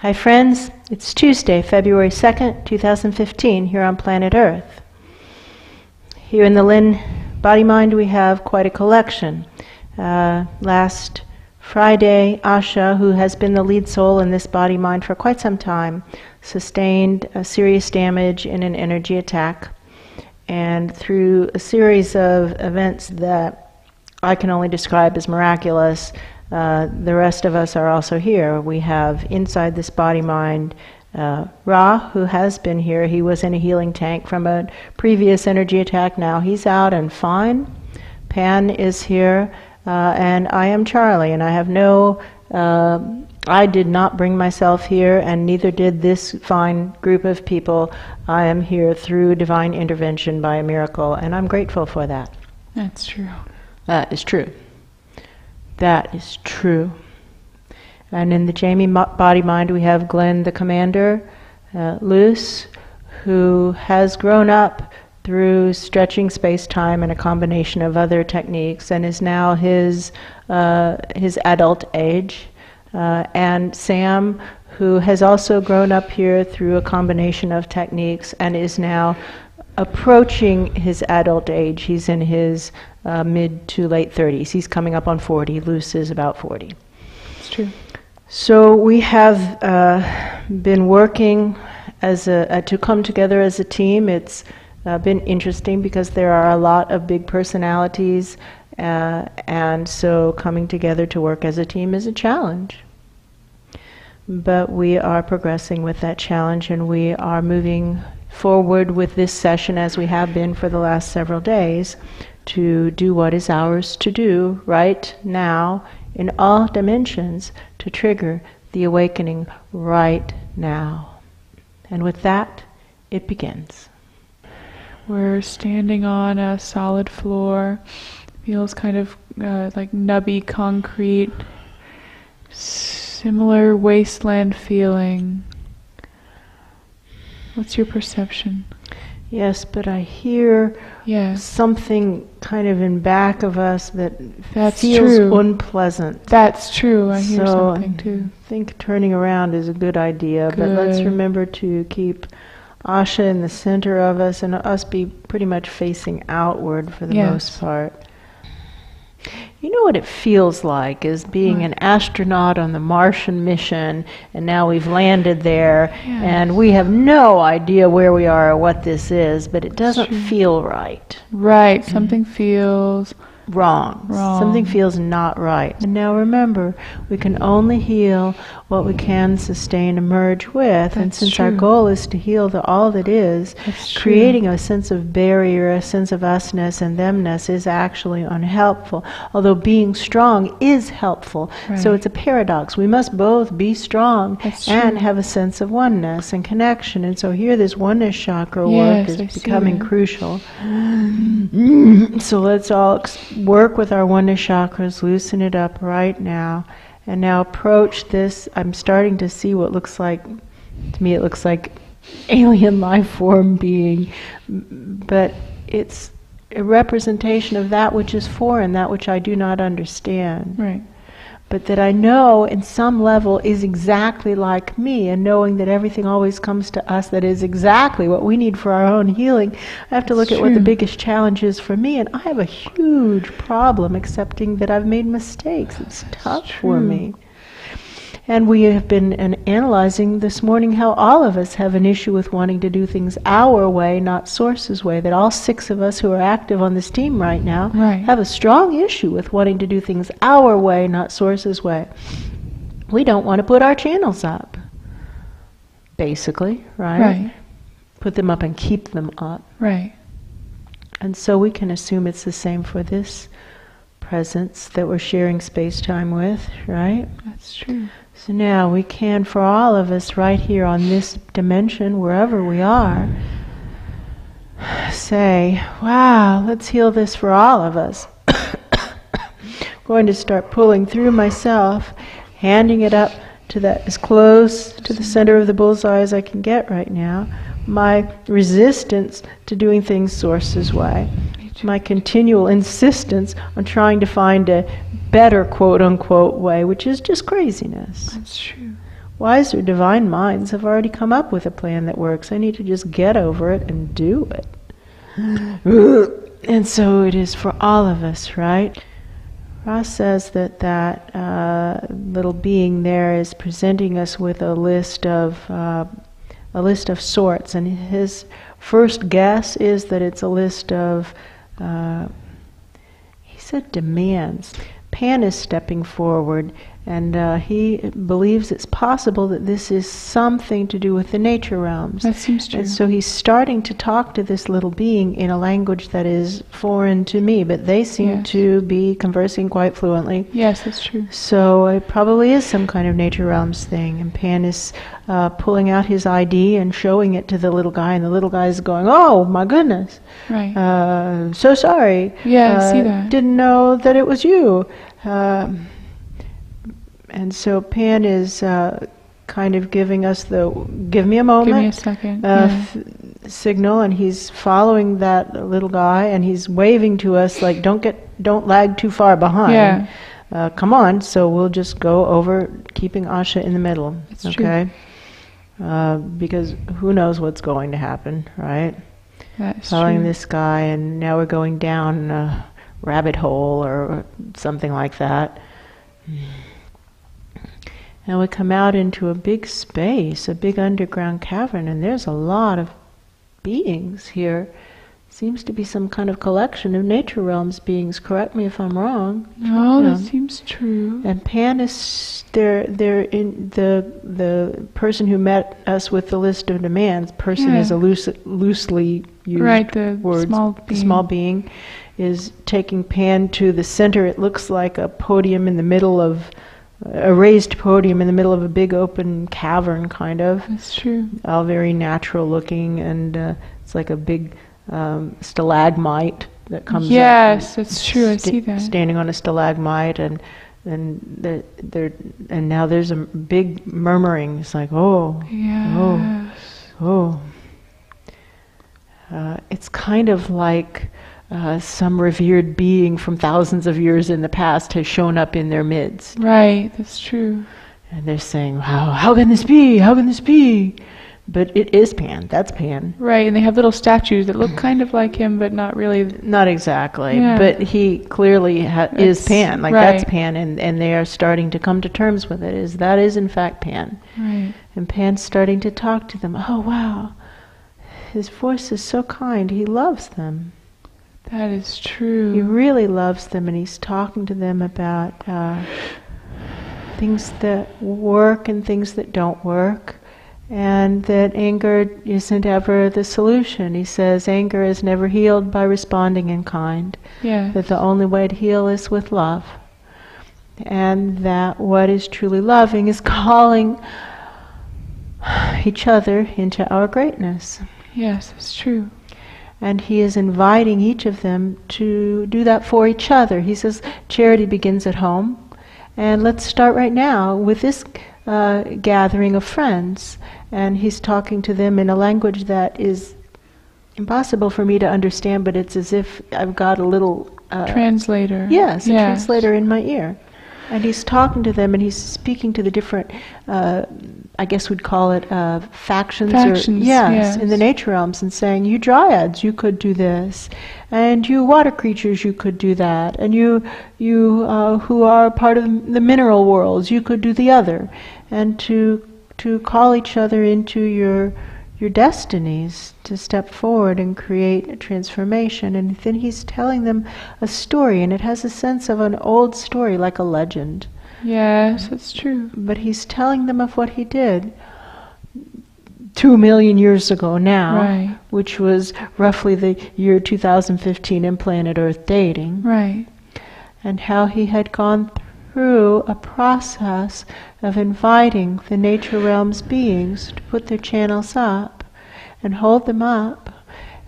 Hi friends, it's Tuesday, February 2nd, 2015, here on planet Earth. Here in the Lynn Body-Mind we have quite a collection. Last Friday, Asha, who has been the lead soul in this body-mind for quite some time, sustained serious damage in an energy attack. And through a series of events that I can only describe as miraculous, the rest of us are also here. We have inside this body-mind Ra, who has been here. He was in a healing tank from a previous energy attack. Now he's out and fine. Pan is here, and I am Charlie, and I have no... I did not bring myself here, and neither did this fine group of people. I am here through divine intervention by a miracle, and I'm grateful for that. That's true. That is true. That is true. And in the Jamie body-mind we have Glenn the commander, Luce, who has grown up through stretching space-time and a combination of other techniques, and is now his adult age. And Sam, who has also grown up here through a combination of techniques and is now approaching his adult age. He's in his mid to late 30s. He's coming up on 40. Luce is about 40. It's true. So we have been working as to come together as a team. It's been interesting because there are a lot of big personalities, and so coming together to work as a team is a challenge. But we are progressing with that challenge, and we are moving forward with this session as we have been for the last several days to do what is ours to do right now in all dimensions to trigger the awakening right now. And with that, it begins. We're standing on a solid floor. Feels kind of like nubby concrete. Similar wasteland feeling. What's your perception? Yes, but I hear something kind of in back of us that feels true. Unpleasant. That's true. I hear something too. I think turning around is a good idea, but let's remember to keep Asha in the center of us and us be pretty much facing outward for the most part. You know what it feels like is being an astronaut on the Martian mission, and now we've landed there, and we have no idea where we are or what this is, but it doesn't feel right. Right, something feels wrong. Something feels not right. And now remember, we can only heal what we can sustain and merge with. And since our goal is to heal all that is, creating a sense of barrier, a sense of usness and themness is actually unhelpful. Although being strong is helpful. So it's a paradox. We must both be strong and have a sense of oneness and connection. And so here this oneness chakra work is becoming crucial. So let's all work with our oneness chakras, loosen it up right now, and now approach this. I'm starting to see what looks like, to me it looks like alien life form being, but it's a representation of that which is foreign, that which I do not understand. Right. But that I know in some level is exactly like me, and knowing that everything always comes to us that is exactly what we need for our own healing. I have to look at what the biggest challenge is for me, and I have a huge problem accepting that I've made mistakes. It's tough for me. And we have been analyzing this morning how all of us have an issue with wanting to do things our way, not Source's way. That all 6 of us who are active on this team right now have a strong issue with wanting to do things our way, not Source's way. We don't want to put our channels up, basically, right? Put them up and keep them up. Right. And so we can assume it's the same for this presence that we're sharing space-time with, right? That's true. So now we can, for all of us right here on this dimension, wherever we are, say, wow, let's heal this for all of us. Going to start pulling through myself, handing it up to that as close to the center of the bullseye as I can get right now. My resistance to doing things Source's way. My continual insistence on trying to find a better quote-unquote way, which is just craziness. That's true. wiser divine minds have already come up with a plan that works. I need to just get over it and do it. And so it is for all of us, right? Ross says that little being there is presenting us with a list of sorts, and his first guess is that it's a list of, he said, demands. Pan is stepping forward, and he believes it's possible that this is something to do with the nature realms. That seems true. And so he's starting to talk to this little being in a language that is foreign to me, but they seem to be conversing quite fluently. Yes, that's true. So it probably is some kind of nature realms thing, and Pan is pulling out his ID and showing it to the little guy, and the little guy is going, "Oh my goodness, right? So sorry. Yeah, I see that. Didn't know that it was you." And so Pan is kind of giving us the "give me a moment, give me a second" signal, and he's following that little guy, and he's waving to us like, "Don't lag too far behind. Yeah. Come on." So we'll just go over, keeping Asha in the middle. That's okay. Because who knows what's going to happen, right? That's Following true. this guy, and now we're going down a rabbit hole or something like that. And we come out into a big space, a big underground cavern, and there's a lot of beings here. Seems to be some kind of collection of nature realms beings. Correct me if I'm wrong. No, that seems true. And Pan is they're in the person who met us with the list of demands. Person is a loosely used word. The small being is taking Pan to the center. It looks like a podium in the middle of a raised podium in the middle of a big open cavern, kind of. That's true. All very natural looking, and it's like a big stalagmite that comes up. Yes, that's true. I see that. Standing on a stalagmite, and now there's a big murmuring. It's like, oh, yes. oh. It's kind of like some revered being from thousands of years in the past has shown up in their midst. Right, that's true. And they're saying, wow, how can this be? How can this be? But it is Pan. That's Pan. Right, and they have little statues that look kind of like him, but not really. Not exactly. Yeah. But he clearly is Pan. Like, right. that's Pan. And they are starting to come to terms with it. That is in fact Pan. Right. And Pan's starting to talk to them. Oh, wow. His voice is so kind. He loves them. That is true. He really loves them, and he's talking to them about things that work and things that don't work, and that anger isn't ever the solution. He says anger is never healed by responding in kind. Yeah. That the only way to heal is with love. And that what is truly loving is calling each other into our greatness. Yes, it's true. And he is inviting each of them to do that for each other. He says, charity begins at home. And let's start right now with this gathering of friends. And he's talking to them in a language that is impossible for me to understand, but it's as if I've got a little... translator. Yes, a translator in my ear. And he's talking to them, and he's speaking to the different, I guess we'd call it factions. Yes, in the nature realms, and saying, you dryads, you could do this. And you water creatures, you could do that. And you who are part of the mineral worlds, you could do the other. And to call each other into your destinies, to step forward and create a transformation. And then he's telling them a story, and it has a sense of an old story, like a legend. Yes, it's true. But he's telling them of what he did 2 million years ago now, right. Which was roughly the year 2015 in planet Earth dating. Right. And how he had gone through a process of inviting the nature realms beings to put their channels up and hold them up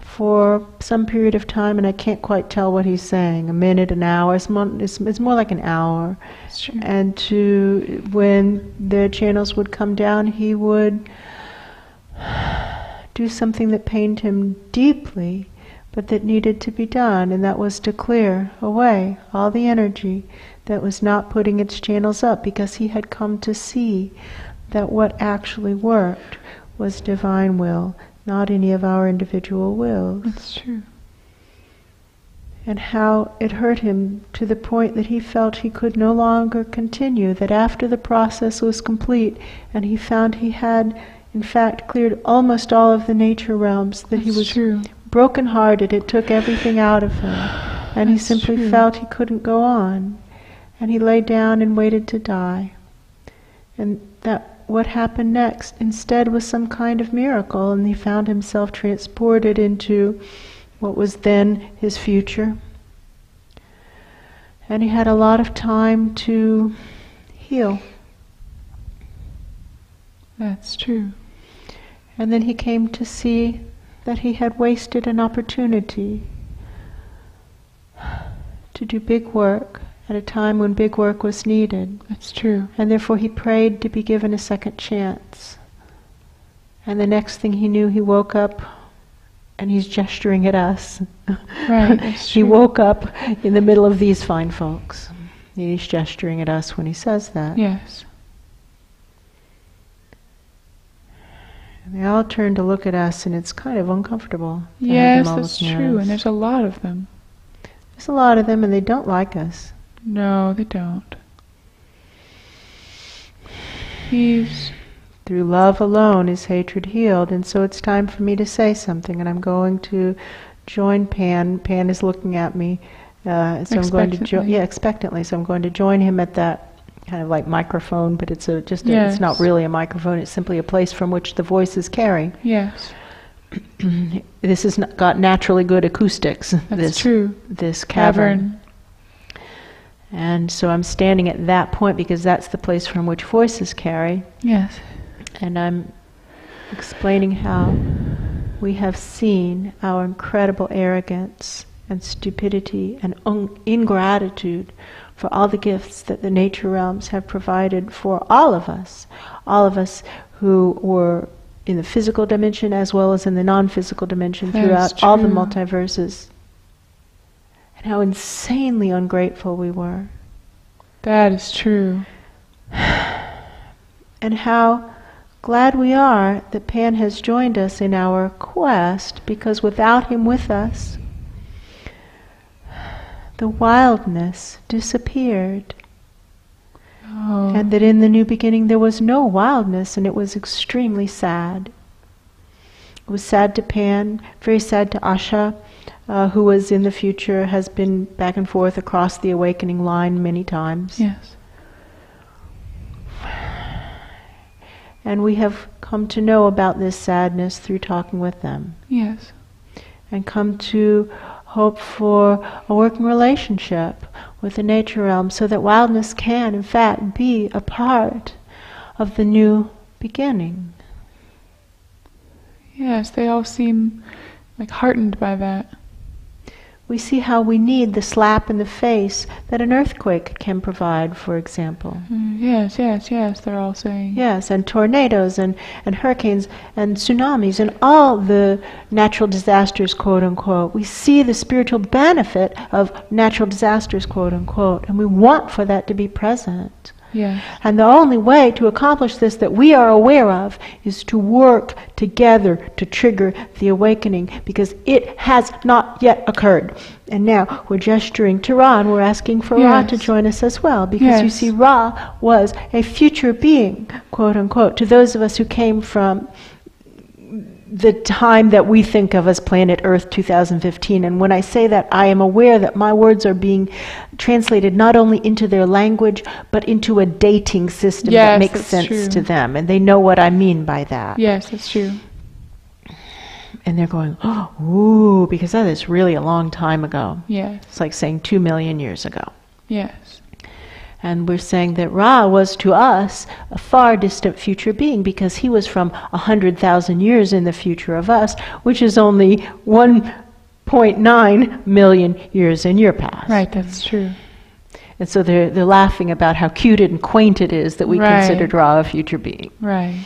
for some period of time, and I can't quite tell what he's saying, a minute, an hour, it's more like an hour. That's true. And when the channels would come down, he would do something that pained him deeply, but that needed to be done, and that was to clear away all the energy that was not putting its channels up, because he had come to see that what actually worked was divine will, not any of our individual wills. That's true. And how it hurt him to the point that he felt he could no longer continue, that after the process was complete and he found he had in fact cleared almost all of the nature realms, that he was true. broken-hearted. It took everything out of him, and he simply true. felt he couldn't go on, and he lay down and waited to die. And that what happened next instead was some kind of miracle, and he found himself transported into what was then his future. And he had a lot of time to heal. That's true. And then he came to see that he had wasted an opportunity to do big work at a time when big work was needed. That's true. And therefore he prayed to be given a second chance. And the next thing he knew, he woke up and he's gesturing at us. Right, that's He true. woke up in the middle of these fine folks. He's gesturing at us when he says that. Yes. And they all turn to look at us, and it's kind of uncomfortable. to have Yes, them all that's looking at true. us. And there's a lot of them. There's a lot of them, and they don't like us. No, they don't. He's... Through love alone is hatred healed. And so it's time for me to say something, and I'm going to join Pan. Pan is looking at me, so I'm going to Expectantly. expectantly. So I'm going to join him at that kind of like microphone, but it's Yes. it's not really a microphone. It's simply a place from which the voices carry. Yes. This has got naturally good acoustics. That's true. This cavern. And so I'm standing at that point because that's the place from which voices carry. Yes. And I'm explaining how we have seen our incredible arrogance and stupidity and ingratitude for all the gifts that the nature realms have provided for all of us who were in the physical dimension as well as in the non-physical dimension That is throughout all the true. multiverses. And how insanely ungrateful we were. That is true. And how glad we are that Pan has joined us in our quest, because without him with us, the wildness disappeared. Oh. And that in the new beginning there was no wildness, and it was extremely sad. It was sad to Pan, very sad to Asha, who was in the future, has been back and forth across the awakening line many times. Yes. And we have come to know about this sadness through talking with them. Yes. And come to hope for a working relationship with the nature realm so that wildness can, in fact, be a part of the new beginning. Yes, they all seem like heartened by that. We see how we need the slap in the face that an earthquake can provide, for example. Yes, they're all saying. Yes, and tornadoes and hurricanes and tsunamis and all the natural disasters, quote unquote. We see the spiritual benefit of natural disasters, quote unquote, and we want for that to be present. Yes. And the only way to accomplish this that we are aware of is to work together to trigger the awakening, because it has not yet occurred. And now we're gesturing to Ra, and we're asking for Ra to join us as well, because you see, Ra was a future being, quote unquote, to those of us who came from the time that we think of as planet Earth 2015. And when I say that, I am aware that my words are being translated not only into their language, but into a dating system that makes sense to them. And they know what I mean by that. Yes, that's true. And they're going, oh, ooh, because that is really a long time ago. Yes. It's like saying 2 million years ago. Yes. And we're saying that Ra was to us a far distant future being, because he was from 100,000 years in the future of us, which is only 1.9 million years in your past. Right, that's true. And so they're laughing about how cute and quaint it is that we considered Ra a future being. Right.